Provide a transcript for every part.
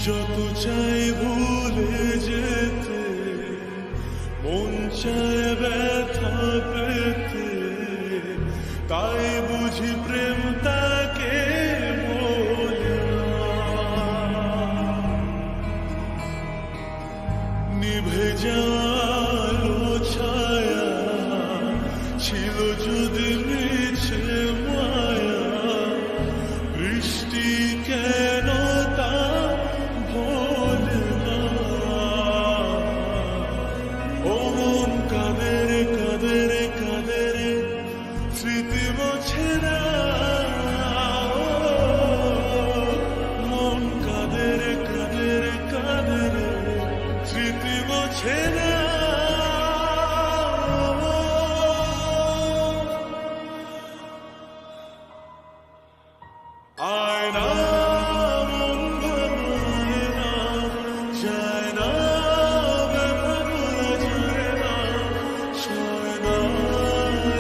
যত চাই ভুলে যেতে, মন চায় ব্যথা পেতে, তাই বুঝি প্রেম তাকে বলে না। নিভে যাওয়ালো ছায়া ছিল যদি মিছে মায়া, বৃষ্টি কেন তা ভোলে না। ও মন কাঁদে রে কাঁদে রে কাঁদে রে, স্মৃতি মোছে না। মন কাঁদে রে কাঁদে রে কাঁদে রে, স্মৃতি মোছে না। আয়না মন ভাঙায় না, যায় না ব্যথা ভোলা যায় না, সয় না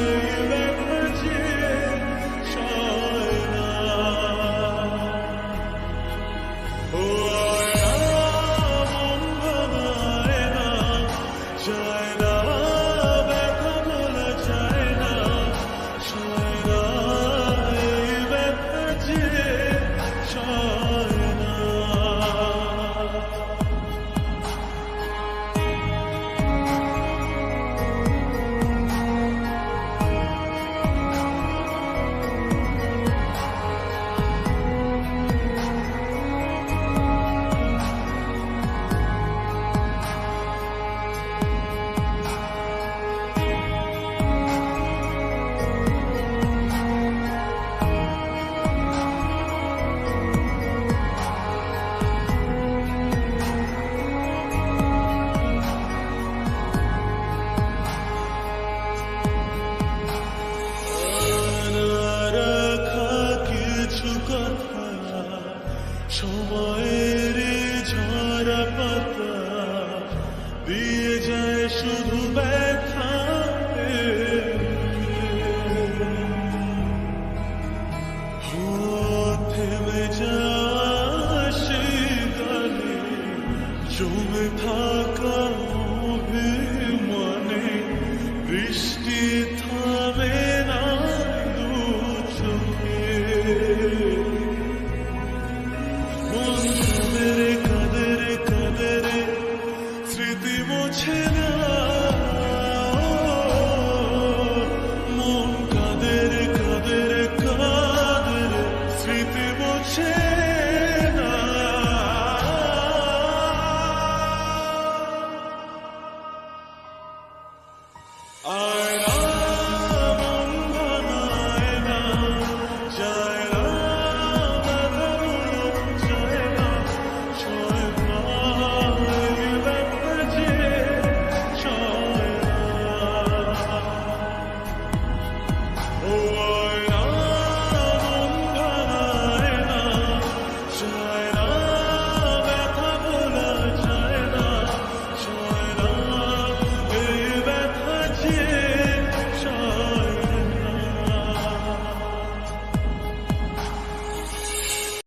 এই ব্যথা যে সয় না। ও আয়না মন ভাঙায় না, যায় না ব্যথা ভোলা যায় না, সয় না এই ব্যথা যে সয় না। সময়ের ঝরা পাতা দিয়ে যায় শুধু ব্যথা, থেমে যায় সেই গানে জমে থাকা অভিমানে, বৃষ্টি থামে না দু চোখে। মন কাঁদে রে কাঁদে রে কাঁদে রে, স্মৃতি মোছে না। মন কাঁদে রে কাঁদে রে কাঁদে রে, স্মৃতি মোছে না। আয়না মন ভাঙায় না, যায় না ব্যথা ভোলা যায় না, সয় না এই ব্যথা যে সয় না। ও